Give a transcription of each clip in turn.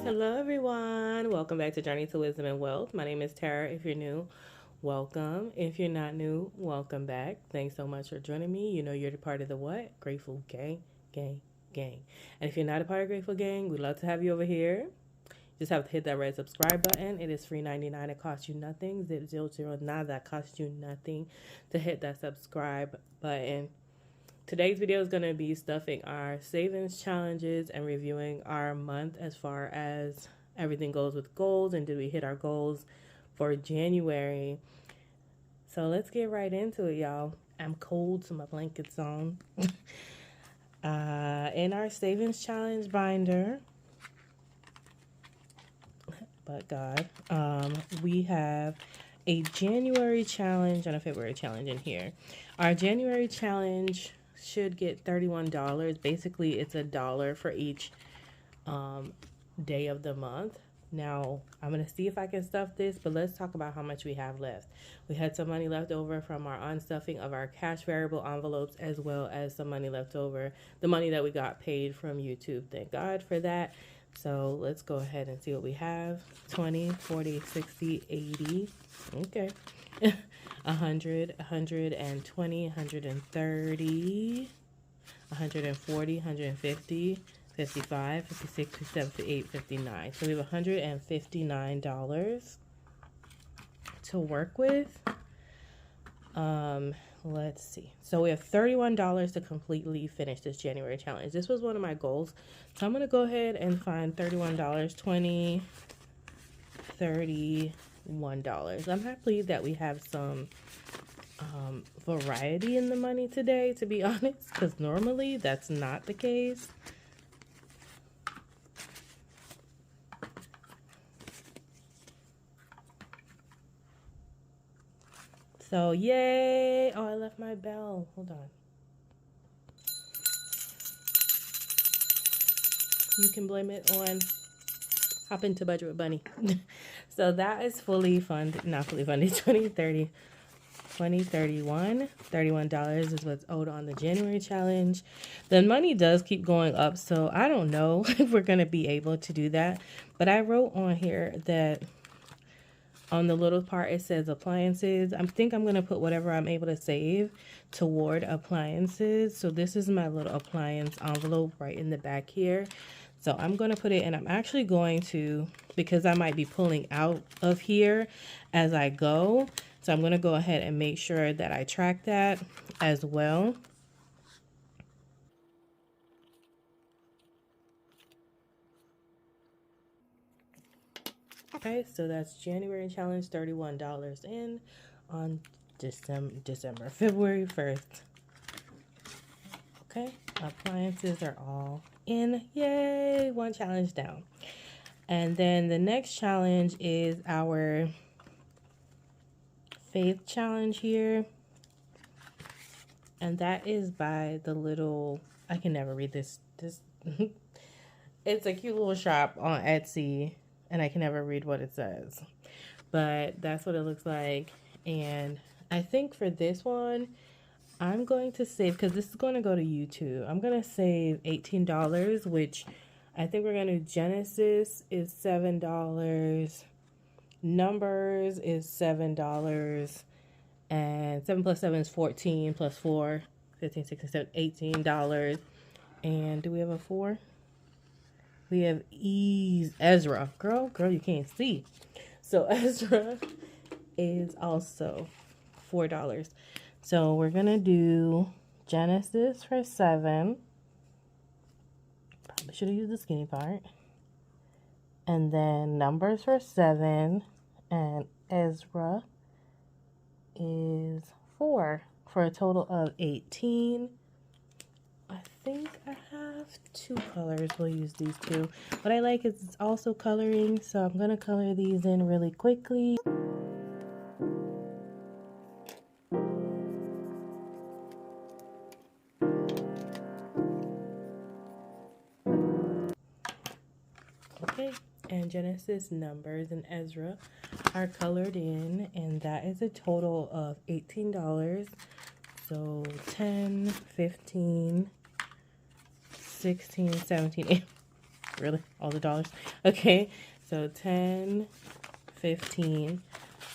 Hello everyone, welcome back to Journey to Wisdom and Wealth. My name is Tara. If you're new, welcome. If you're not new, welcome back. Thanks so much for joining me. You know you're the part of the what? Grateful gang. And if you're not a part of Grateful Gang, we'd love to have you over here. Just have to hit that red subscribe button. It is free 99. It costs you nothing. 000 nada costs you nothing to hit that subscribe button. Today's video is going to be stuffing our savings challenges and reviewing our month as far as everything goes with goals and did we hit our goals for January. So let's get right into it, y'all. I'm cold, so my blanket's on. In our savings challenge binder, but God, we have a January challenge and a February challenge in here. Our January challenge should get $31. Basically, it's $1 for each day of the month. Now, I'm going to see if I can stuff this, but let's talk about how much we have left. We had some money left over from our unstuffing of our cash variable envelopes, as well as some money left over, the money that we got paid from YouTube. Thank God for that. So let's go ahead and see what we have. 20, 40, 60, 80. Okay. 100, 120, 130, 140, 150, 55, 56, 57, 58, 59. So we have $159 to work with. Let's see. So we have $31 to completely finish this January challenge. This was one of my goals. So I'm going to go ahead and find $31, 20, 30, $1. I'm happy that we have some variety in the money today, to be honest, because normally that's not the case. So yay! Oh, I left my bell. Hold on. You can blame it on Hop into Budget with Bunny. So that is fully funded, not fully funded, 2030, 2031. $31 is what's owed on the January challenge. The money does keep going up, so I don't know if we're going to be able to do that. But I wrote on here that on the little part it says appliances. I think I'm going to put whatever I'm able to save toward appliances. So this is my little appliance envelope right in the back here. So I'm going to put it in. I'm actually going to, because I might be pulling out of here as I go. So I'm going to go ahead and make sure that I track that as well. Okay, so that's January challenge, $31 in on December, February 1st. Okay, appliances are all in. Yay, one challenge down. And then the next challenge is our faith challenge here. And that is by the little, I can never read this. It's a cute little shop on Etsy. And I can never read what it says. But that's what it looks like. And I think for this one, I'm going to save, because this is going to go to YouTube. I'm going to save $18, which I think we're going to, Genesis is $7. Numbers is $7. And 7 plus 7 is 14 plus 4, 15, 16, 17, $18. And do we have a 4? We have Ezra. Girl, you can't see. So Ezra is also $4. So we're going to do Genesis for 7. Probably should have used the skinny part. And then Numbers for 7. And Ezra is 4 for a total of 18. I think I have 2 colors. We'll use these 2. What I like is it's also coloring, so I'm going to color these in really quickly. Okay, and Genesis, Numbers, and Ezra are colored in, and that is a total of $18. So 10, 15, 16, 17, Really? All the dollars? Okay. So 10, 15,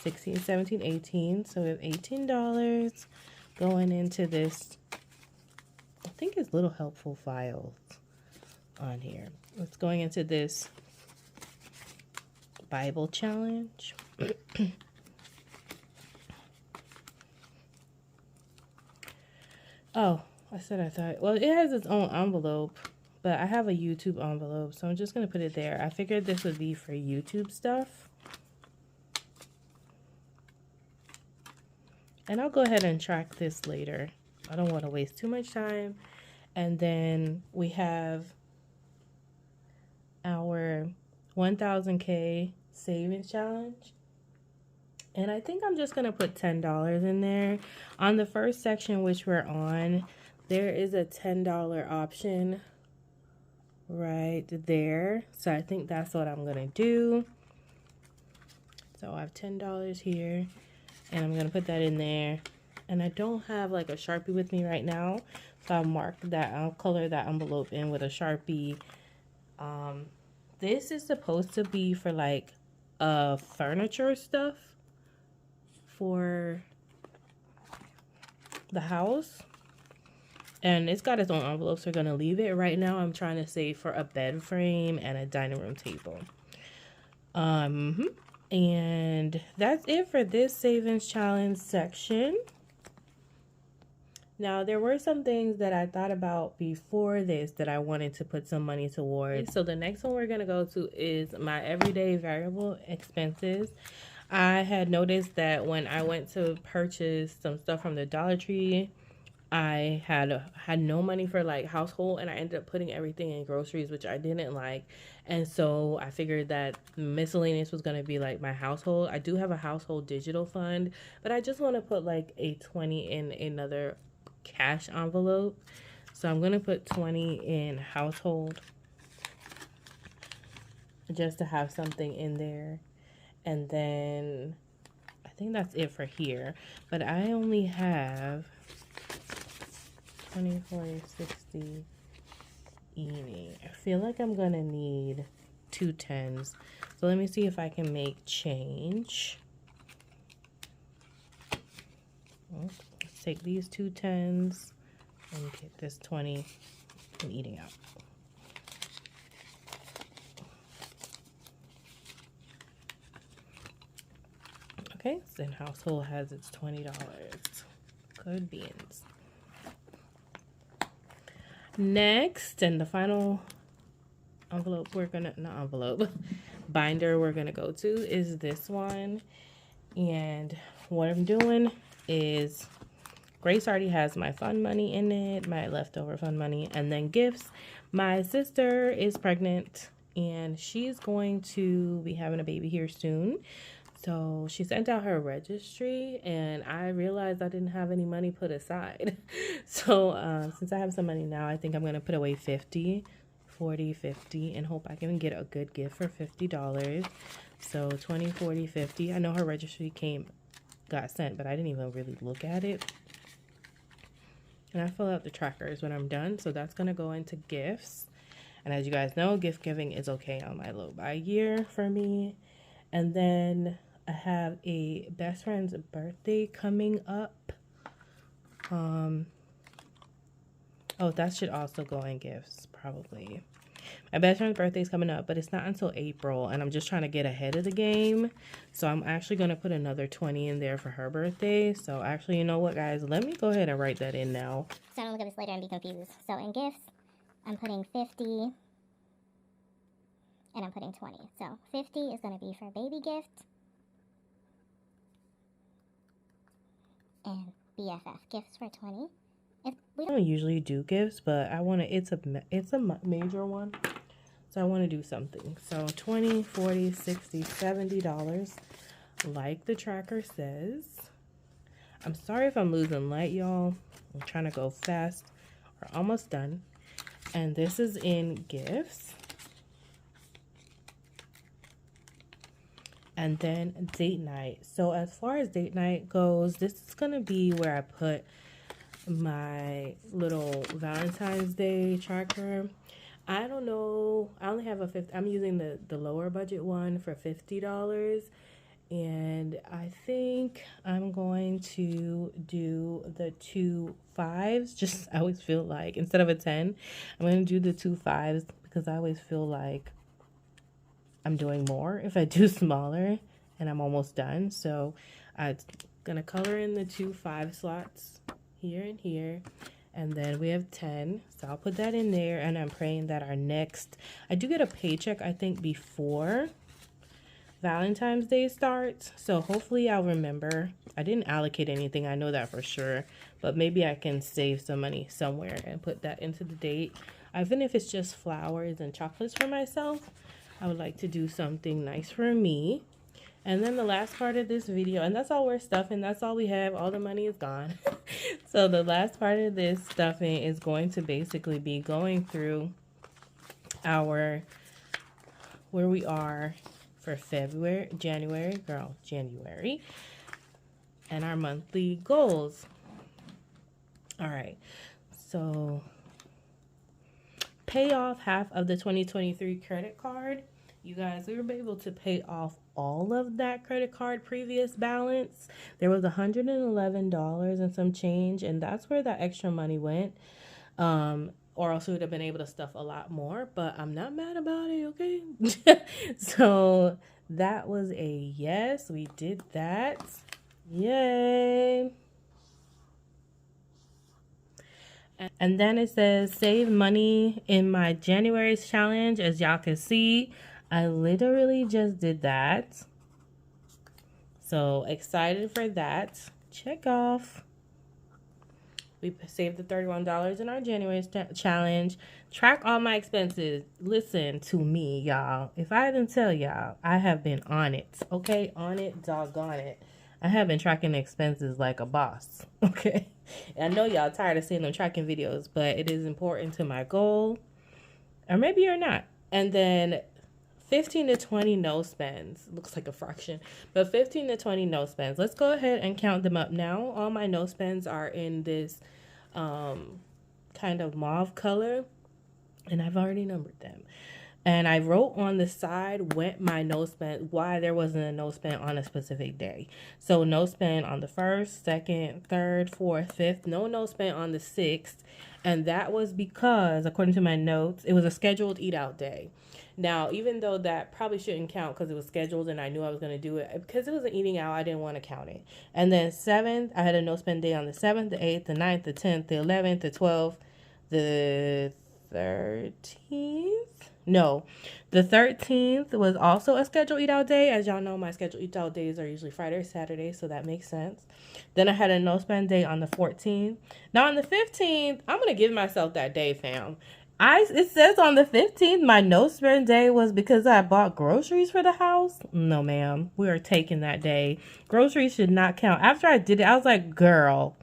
16, 17, 18. So we have $18 going into this. I think it's little helpful files on here. It's going into this Bible challenge. Oh, I thought, well, it has its own envelope, but I have a YouTube envelope, so I'm just going to put it there. I figured this would be for YouTube stuff. And I'll go ahead and track this later. I don't want to waste too much time. And then we have our 1000K savings challenge. And I think I'm just going to put $10 in there. On the first section, which we're on, there is a $10 option right there. So I think that's what I'm going to do. So I have $10 here. And I'm going to put that in there. And I don't have like a Sharpie with me right now. So I'll mark that. I'll color that envelope in with a Sharpie. This is supposed to be for like furniture stuff for the house. And it's got its own envelope, so we're going to leave it. Right now, I'm trying to save for a bed frame and a dining room table. And that's it for this savings challenge section. Now, there were some things that I thought about before this that I wanted to put some money towards. So the next one we're going to go to is my everyday variable expenses. I had noticed that when I went to purchase some stuff from the Dollar Tree, I had no money for like household, and I ended up putting everything in groceries, which I didn't like. And so I figured that miscellaneous was going to be like my household. I do have a household digital fund, but I just want to put like a 20 in another cash envelope. So I'm going to put 20 in household just to have something in there. And then I think that's it for here. But I only have 20, 40, 60, eating. I feel like I'm going to need 2 10s. So let me see if I can make change. Let's take these 2 10s and get this 20 and eating out. Okay, so then household has its $20. Good beans. Next, and the final envelope binder we're gonna go to is this one. And what I'm doing is, Grace already has my fun money in it, my leftover fun money, and then gifts. My sister is pregnant and she's going to be having a baby here soon. So she sent out her registry, and I realized I didn't have any money put aside. So since I have some money now, I think I'm going to put away 50, 40, 50, and hope I can get a good gift for $50. So 20, 40, 50. I know her registry got sent, but I didn't even really look at it. And I fill out the trackers when I'm done. So that's going to go into gifts. And as you guys know, gift giving is okay on my low buy year for me. And then I have a best friend's birthday coming up. Oh, that should also go in gifts, probably. My best friend's birthday is coming up, but it's not until April, and I'm just trying to get ahead of the game. So I'm actually going to put another 20 in there for her birthday. So actually, you know what, guys? Let me go ahead and write that in now. So I don't look at this later and be confused. So in gifts, I'm putting 50, and I'm putting 20. So 50 is going to be for a baby gift. And BFF gifts for 20. We don't usually do gifts, but I want to, it's a major one. So I want to do something. So 20, 40, 60, $70, like the tracker says. I'm sorry if I'm losing light, y'all. I'm trying to go fast. We're almost done. And this is in gifts. And then date night. So as far as date night goes, this is going to be where I put my little Valentine's Day tracker. I don't know. I only have a 50. I'm using the lower budget one for $50. And I think I'm going to do the 2 5s. Just, I always feel like instead of a 10, I'm going to do the 2 5s because I always feel like I'm doing more if I do smaller, and I'm almost done. So I'm going to color in the 2 5 slots here and here. And then we have 10. So I'll put that in there, and I'm praying that our next, I do get a paycheck, I think, before Valentine's Day starts. So hopefully I'll remember. I didn't allocate anything, I know that for sure. But maybe I can save some money somewhere and put that into the date. Even if it's just flowers and chocolates for myself, I would like to do something nice for me. And then the last part of this video, and that's all we're stuffing, that's all we have, all the money is gone. So the last part of this stuffing is going to basically be going through our, where we are for January, and our monthly goals. All right, so pay off half of the 2023 credit card. You guys, we were able to pay off all of that credit card previous balance. There was $111 and some change, and that's where that extra money went. Or else we would have been able to stuff a lot more, but I'm not mad about it, okay? So that was a yes. We did that. Yay. And then it says save money in my January's challenge. As y'all can see, I literally just did that. So excited for that. Check off. We saved the $31 in our January challenge. Track all my expenses. Listen to me, y'all. If I didn't tell y'all, I have been on it. Okay? On it, doggone it. I have been tracking expenses like a boss. Okay? I know y'all tired of seeing them tracking videos, but it is important to my goal. Or maybe you're not. And then 15 to 20 no spends. Looks like a fraction. But 15 to 20 no spends. Let's go ahead and count them up now. All my no spends are in this kind of mauve color. And I've already numbered them. And I wrote on the side my no spend, why there wasn't a no spend on a specific day. So no spend on the 1st, 2nd, 3rd, 4th, 5th. No spend on the 6th. And that was because, according to my notes, it was a scheduled eat out day. Now, even though that probably shouldn't count because it was scheduled and I knew I was going to do it, because it was an eating out, I didn't want to count it. And then 7th, I had a no spend day on the 7th, the 8th, the 9th, the 10th, the 11th, the 12th, the 13th. No, the 13th was also a scheduled eat out day. As y'all know, my scheduled eat out days are usually Friday or Saturday, so that makes sense. Then I had a no spend day on the 14th. Now on the 15th, I'm gonna give myself that day, fam. It says on the 15th, my no spend day was because I bought groceries for the house. No, ma'am, we are taking that day. Groceries should not count. After I did it, I was like, girl,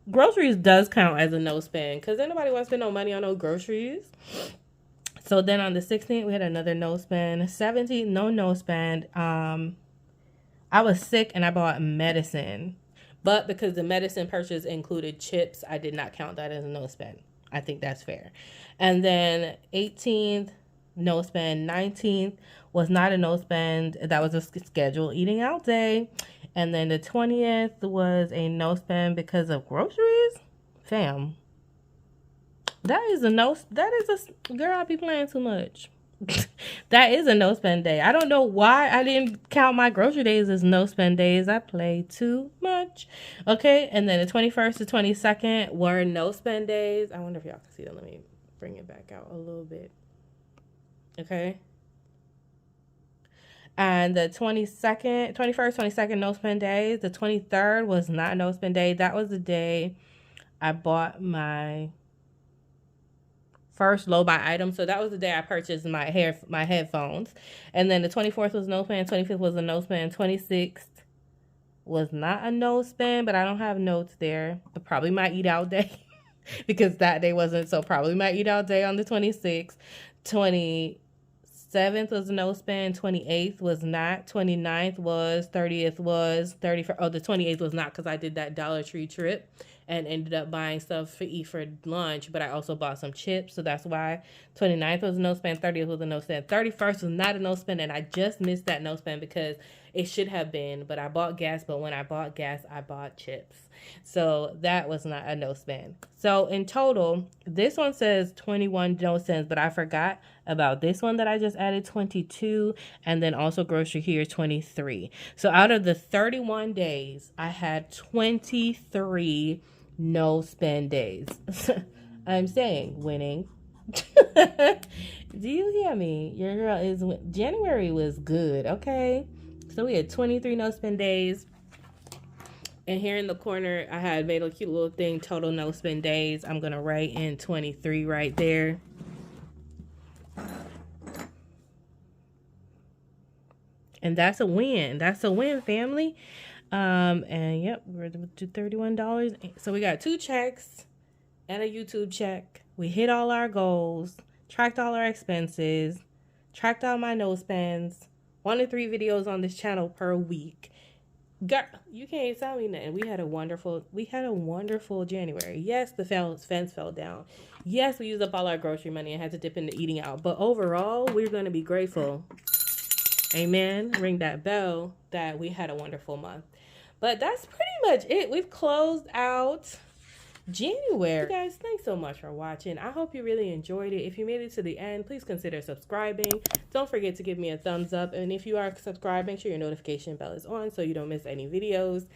groceries does count as a no spend because anybody wants to spend no money on no groceries. So then on the 16th, we had another no spend. 17th, no spend. I was sick and I bought medicine. But because the medicine purchase included chips, I did not count that as a no spend. I think that's fair. And then 18th, no spend. 19th was not a no spend. That was a scheduled eating out day. And then the 20th was a no spend because of groceries. Fam. That is a girl, I be playing too much. That is a no spend day. I don't know why I didn't count my grocery days as no spend days. I play too much. Okay, and then the 21st to 22nd were no spend days. I wonder if y'all can see them. Let me bring it back out a little bit. Okay. And the 21st, 22nd, no spend days. The 23rd was not a no spend day. That was the day I bought my first low buy item. So that was the day I purchased my headphones. And then the 24th was no spend, 25th was a no spend, 26th was not a no spend, but I don't have notes there. But probably my eat out day because that day wasn't, so probably my eat out day on the 26th. 27th was a no spend, 28th was not, 29th was, 30th was, 31st, oh, the 28th was not because I did that Dollar Tree trip. and ended up buying stuff for eat for lunch, but I also bought some chips. So that's why 29th was a no spend, 30th was a no spend, 31st was not a no spend, and I just missed that no spend because it should have been, but I bought gas, but when I bought gas, I bought chips. So that was not a no spend. So in total, this one says 21 no spends, but I forgot about this one that I just added, 22, and then also grocery here, 23. So out of the 31 days, I had 23 no spend days. I'm saying winning. Do you hear me? Your girl is, January was good, okay? So we had 23 no spend days. And here in the corner, I had made a cute little thing, total no spend days. I'm going to write in 23 right there. And that's a win. That's a win, family. And yep, we're to $31. So we got 2 checks and a YouTube check. We hit all our goals, tracked all our expenses, tracked all my no spends, 1 to 3 videos on this channel per week. Girl, you can't tell me nothing. We had a wonderful January. Yes, the fence fell down. Yes, we used up all our grocery money and had to dip into eating out. But overall, we're going to be grateful. Amen. Ring that bell that we had a wonderful month. But that's pretty much it. We've closed out January. You guys, thanks so much for watching. I hope you really enjoyed it. If you made it to the end, please consider subscribing. Don't forget to give me a thumbs up. And if you are subscribed, make sure your notification bell is on so you don't miss any videos.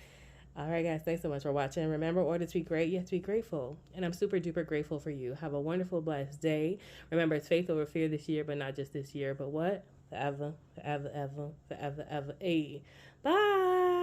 All right, guys, thanks so much for watching. Remember, order to be great, you have to be grateful. And I'm super duper grateful for you. Have a wonderful, blessed day. Remember, it's faith over fear this year, but not just this year, but what? Forever, forever, ever, forever, ever. Hey, bye.